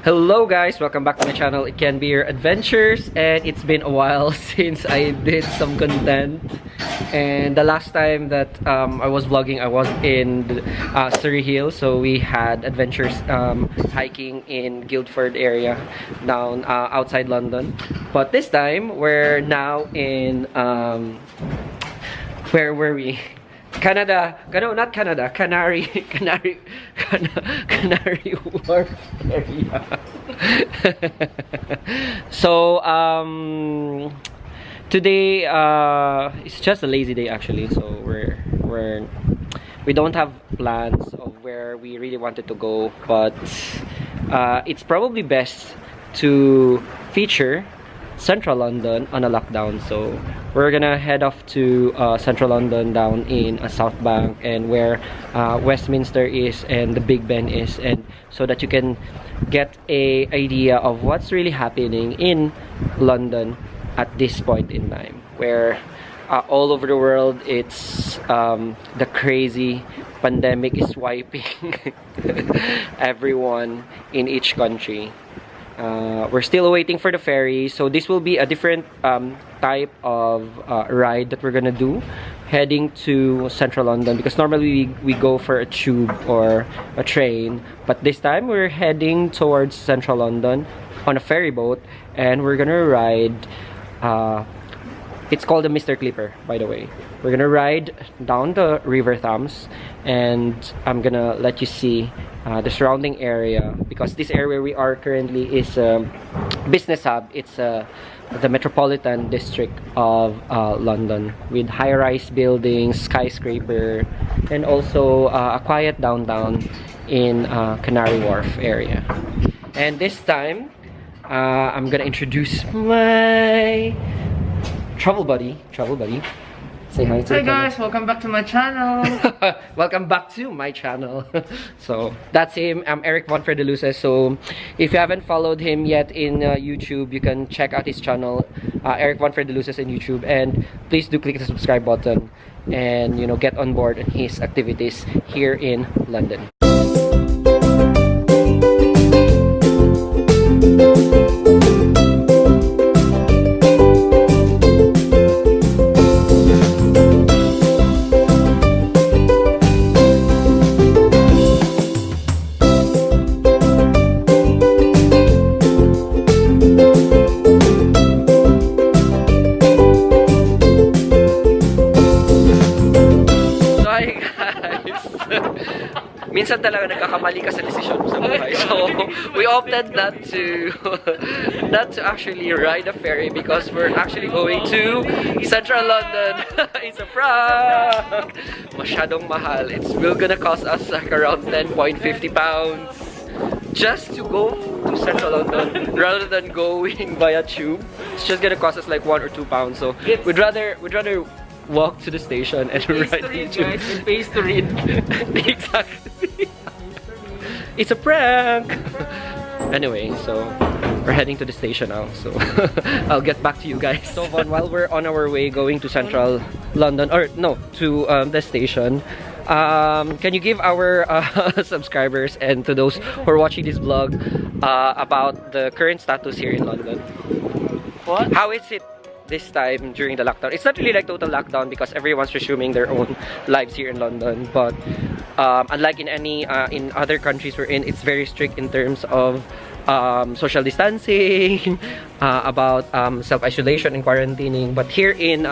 Hello guys, welcome back to my channel, itKENbeyouradventures, and it's been a while since I did some content. And the last time that I was vlogging, I was in Surrey Hill, so we had adventures hiking in Guildford area down outside London. But this time we're now in where were we? Canada, no, not Canada, Canary Wharf area. So today it's just a lazy day actually, so we don't have plans of where we really wanted to go, but it's probably best to feature Central London on a lockdown. So we're gonna head off to Central London down in South Bank, and where Westminster is and the Big Ben is, and so that you can get a idea of what's really happening in London at this point in time, where all over the world it's the crazy pandemic is wiping everyone in each country. We're still waiting for the ferry, so this will be a different type of ride that we're gonna do heading to Central London, because normally we go for a tube or a train, but this time we're heading towards Central London on a ferry boat, and we're gonna ride it's called the Mr. Clipper, by the way. We're gonna ride down the River Thames, and I'm gonna let you see the surrounding area, because this area where we are currently is a business hub. It's the metropolitan district of London, with high-rise buildings, skyscraper, and also a quiet downtown in Canary Wharf area. And this time I'm gonna introduce my travel buddy. Say hi to Hey guys, welcome back to my channel. Welcome back to my channel. So that's him. I'm Eric Von Fredeluces. So if you haven't followed him yet in YouTube, you can check out his channel, Eric Von Fredeluces in YouTube, and please do click the subscribe button and get on board in his activities here in London. Minsan talaga nagkakamali ka sa desisyon mo sa buhay. So we opted not to actually ride a ferry, because we're actually going to Central London. It's a prank! Masyadong mahal. It's will gonna cost us like around 10.50 pounds just to go to Central London rather than going via tube. It's just gonna cost us like 1 or 2 pounds. So we'd rather walk to the station and ride the tube. It pays to read. Exactly. It's a prank. Anyway, so we're heading to the station now, so I'll get back to you guys. So while we're on our way going to Central London, or no, to the station, can you give our subscribers and to those who are watching this vlog about the current status here in London? What? How is it this time during the lockdown? It's not really like total lockdown, because everyone's resuming their own lives here in London, but unlike in other countries we're in, it's very strict in terms of social distancing, about self-isolation and quarantining. But here in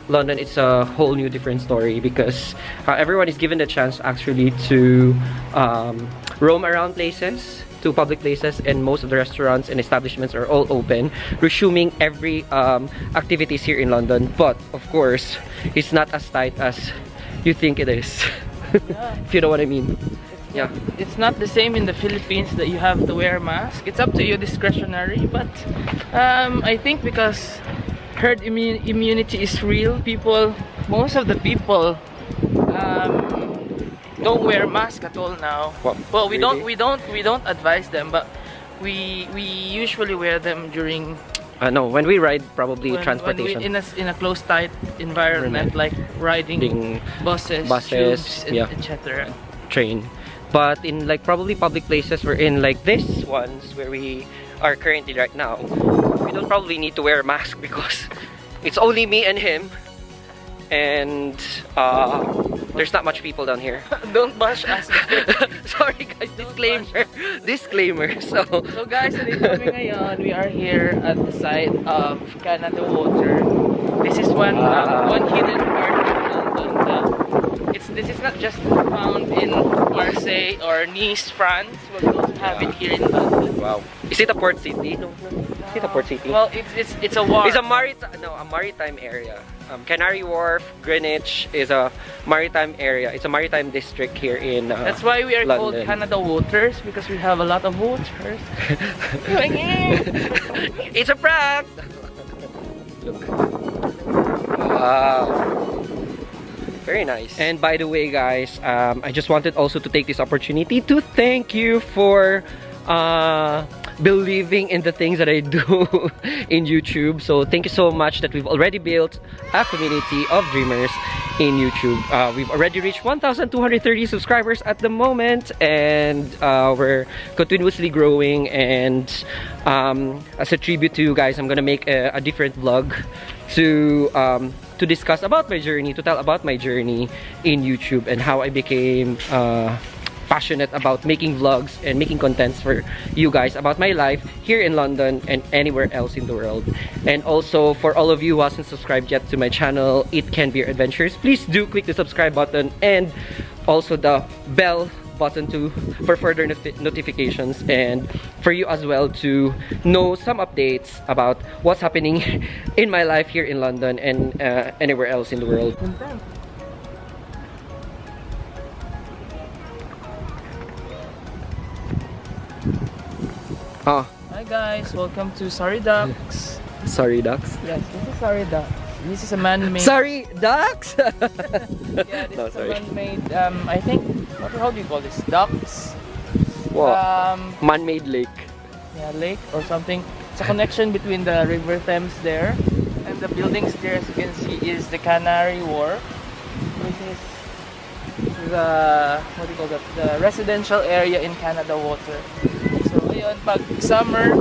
London, it's a whole new different story, because everyone is given the chance actually to roam around places, to public places, and most of the restaurants and establishments are all open, resuming every activities here in London. But of course, it's not as tight as you think it is. Yeah. If you know what I mean. Yeah. It's not the same in the Philippines that you have to wear a mask. It's up to you, discretionary, but I think because herd immunity is real, most of the people don't wear mask at all now. Well, we really? don't advise them, but we usually wear them during No, when we ride, probably transportation. When in a close, tight environment, like riding buses, tubes, yeah, etc. train. But in like probably public places, we're in like this ones where we are currently right now, we don't probably need to wear a mask because it's only me and him, and there's not much people down here. Don't bash us. Sorry guys, disclaimer. So guys, dito kami ngayon. We are here at the site of Canada Water. This is one hidden part of London. This is not just found in Marseille or Nice, France. We also have it here in London. wow, is it a port city? No. Is it a port city? Well, it's a war. It's a maritime area. Canary Wharf, Greenwich is a maritime area. It's a maritime district here in That's why we are called London. Canada Waters, because we have a lot of waters. It's a prank! Look. Wow. Very nice. And by the way guys, I just wanted also to take this opportunity to thank you for believing in the things that I do in YouTube. So thank you so much that we've already built a community of dreamers in YouTube. We've already reached 1,230 subscribers at the moment, and we're continuously growing. And as a tribute to you guys, I'm gonna make a different vlog to discuss about my journey, to tell about my journey in YouTube and how I became passionate about making vlogs and making contents for you guys about my life here in London and anywhere else in the world. And also for all of you who hasn't subscribed yet to my channel, itKENbeyouradventures, please do click the subscribe button and also the bell button for further notifications, and for you as well to know some updates about what's happening in my life here in London and anywhere else in the world. Oh, Hi guys, welcome to Sorry Ducks. sorry ducks. Yes, this is Sorry Ducks. This is a man-made. Sorry ducks. Yeah, this No, is sorry. a man-made. I think. How do you call this? Ducks. What? Man-made lake. Yeah, lake or something. It's a connection between the River Thames there, and the buildings there, as you can see, is the Canary Wharf, which is the what do you call that? The residential area in Canada Water. So ayun, pag summer,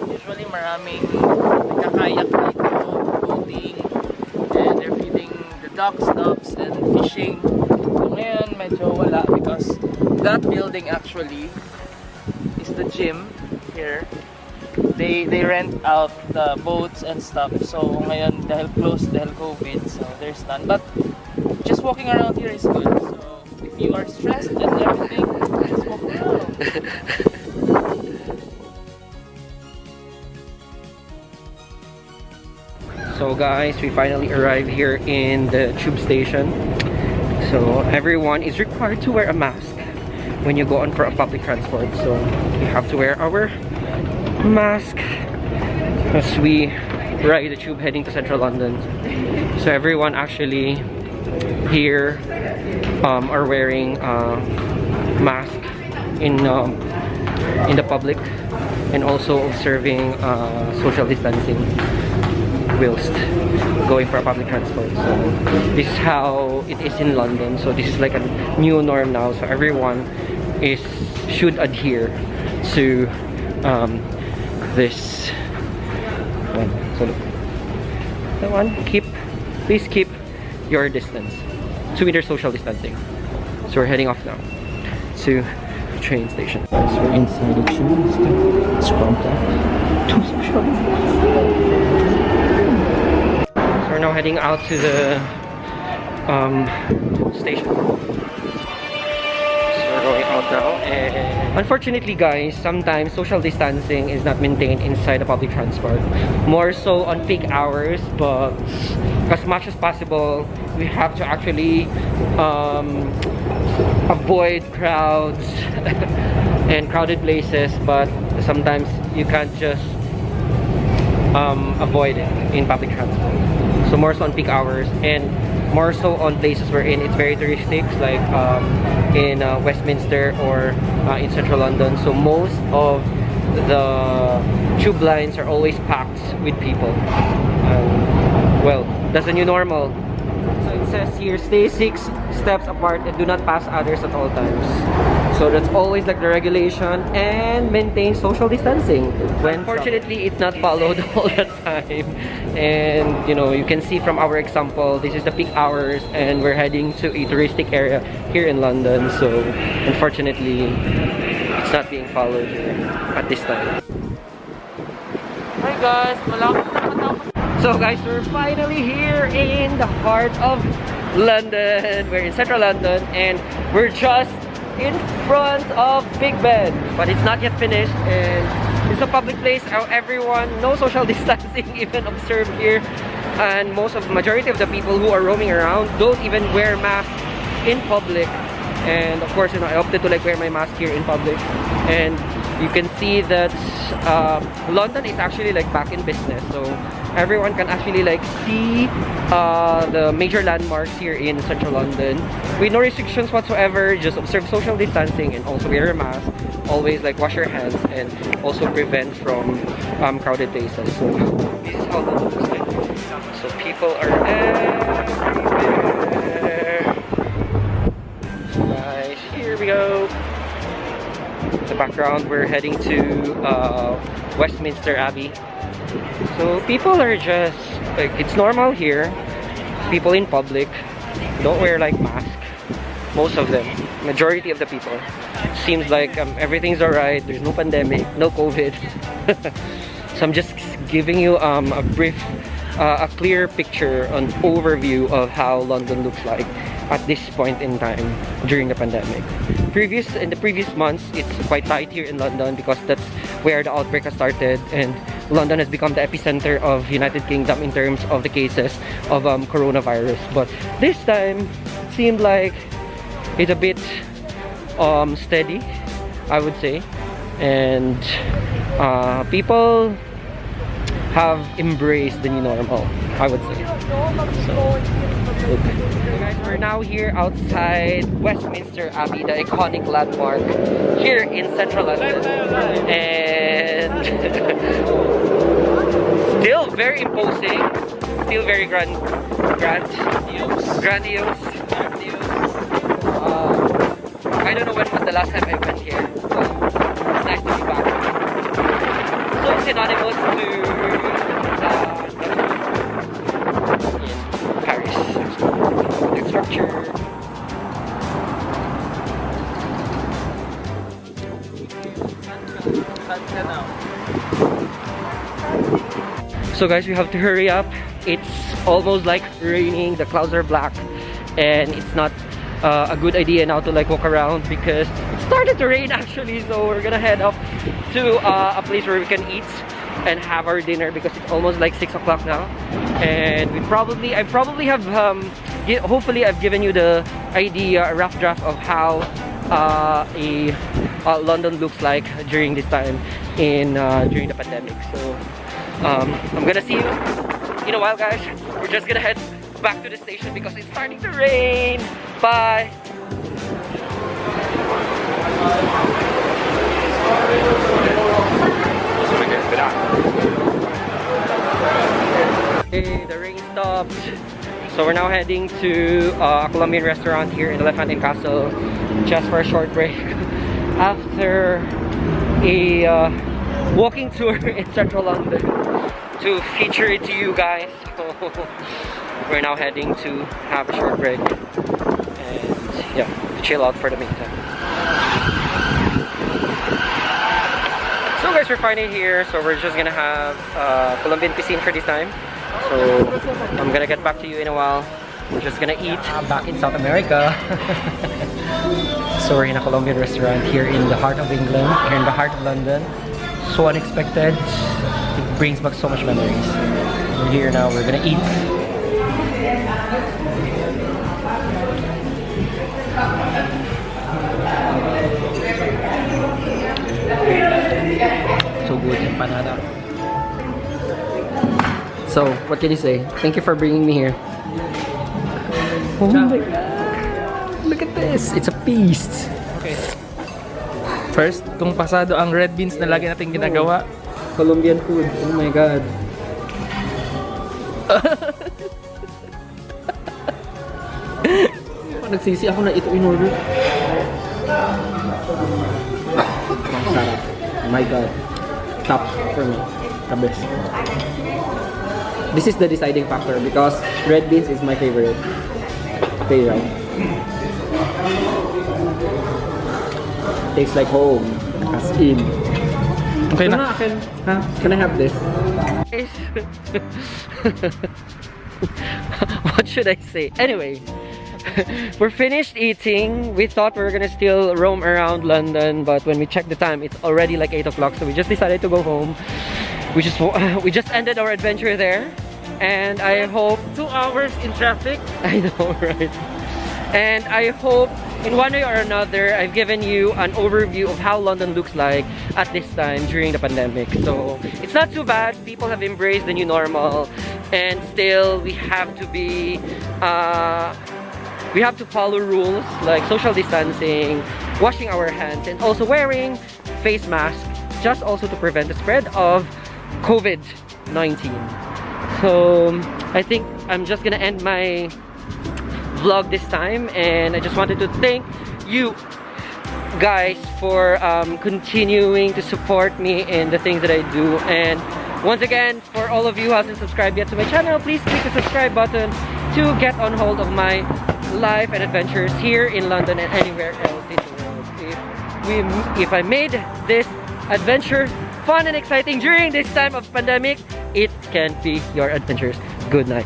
usually maraming nagkakayak dito, boating, and they're feeding the ducks and fishing. So ngayon medyo wala because that building actually is the gym here. They rent out the boats and stuff. So ngayon dahil closed dahil COVID, so there's none. But just walking around here is good. So if you are stressed and everything, just walk around. So guys, we finally arrived here in the tube station. So everyone is required to wear a mask when you go on for a public transport. So we have to wear our mask as we ride the tube heading to central London. So everyone actually here are wearing mask in the public, and also observing social distancing whilst going for a public transport. So this is how it is in London. So this is like a new norm now. So everyone should adhere to this one. So look, that one. Please keep your distance. 2 meter social distancing. So we're heading off now to the train station. So we're inside the tube. It's cramped up. To social distancing. So we're now heading out to the station. So we're going out now, and unfortunately guys, sometimes social distancing is not maintained inside the public transport, more so on peak hours. But as much as possible, we have to actually avoid crowds and crowded places, but sometimes you can't just avoid it in public transport. So more so on peak hours, and more so on places wherein it's very touristic, like in Westminster or in central London. So most of the tube lines are always packed with people. Well, that's the new normal. So it says here, stay 6 steps apart and do not pass others at all times. So that's always like the regulation, and maintain social distancing. Unfortunately, it's not followed all the time. And you know, you can see from our example, this is the peak hours and we're heading to a touristic area here in London. So unfortunately, it's not being followed here at this time. Hi guys, malapit na matapos. So guys, we're finally here in the heart of London. We're in central London and we're just in front of Big Ben, but it's not yet finished, and it's a public place. Everyone, no social distancing even observed here, and majority of the people who are roaming around don't even wear masks in public. And of course, you know, I opted to like wear my mask here in public, and you can see that London is actually like back in business, so everyone can actually like see the major landmarks here in central London with no restrictions whatsoever. Just observe social distancing and also wear a mask. Always like wash your hands and also prevent from crowded places. So this is how London looks like. So people are everywhere. Guys, here we go. The background, we're heading to Westminster Abbey. So people are just like, it's normal here. People in public don't wear like masks. Most of them, majority of the people. Seems like everything's alright. There's no pandemic, no COVID. So I'm just giving you a brief, a clear picture, an overview of how London looks like at this point in time during the pandemic. In the previous months, it's quite tight here in London because that's where the outbreak has started, and London has become the epicenter of United Kingdom in terms of the cases of coronavirus. But this time, it seemed like it's a bit steady, I would say, and people have embraced the new normal, I would say. So guys, we're now here outside Westminster Abbey, the iconic landmark here in central London, and still very imposing, still very grandiose. I don't know when was the last time I went here, so it's nice to be back. So synonymous to in Paris. The structure. So guys, we have to hurry up. It's almost like raining. The clouds are black, and it's not a good idea now to like walk around because it started to rain actually. So we're gonna head up to a place where we can eat and have our dinner because it's almost like 6 o'clock now, and I probably have hopefully I've given you the idea, a rough draft of how London looks like during this time during the pandemic. So I'm gonna see you in a while, guys. We're just gonna head back to the station because it's starting to rain. Bye. Okay, the rain stopped. So we're now heading to a Colombian restaurant here in Elephant and Castle just for a short break after a walking tour in central London to feature it to you guys. So we're now heading to have a short break and yeah, chill out for the meantime. So guys, we're finally here. So we're just gonna have Colombian cuisine for this time. So I'm gonna get back to you in a while. We're just gonna eat back in South America. So we're in a Colombian restaurant here in the heart of England, here in the heart of London. So unexpected. It brings back so much memories. We're here now, we're gonna eat. So good, empanada. So, what can you say? Thank you for bringing me here. Oh my god! Look at this! It's a feast! Okay. First, kung pasado ang red beans na lagi natin ginagawa. Colombian food. Oh my god. nagsisi ako na ito in order. Ang sarap. My God. Top for me. The best. This is the deciding factor because red beans is my favorite. Favorite. Tastes like home. As in. Okay na. Can I have this? What should I say? Anyway, we're finished eating. We thought we were gonna still roam around London, but when we checked the time, it's already like 8 o'clock, so we just decided to go home. We just ended our adventure there, and I hope 2 hours in traffic. I know, right? And I hope in one way or another, I've given you an overview of how London looks like at this time during the pandemic. So it's not too bad. People have embraced the new normal, and still we have to be we have to follow rules like social distancing, washing our hands, and also wearing face masks, just also to prevent the spread of COVID-19. So I think I'm just gonna end my vlog this time, and I just wanted to thank you guys for continuing to support me in the things that I do. And once again, for all of you who hasn't subscribed yet to my channel, please click the subscribe button to get on hold of my life and adventures here in London and anywhere else in the world. If I made this adventure fun and exciting during this time of pandemic, it can be your adventures. Good night.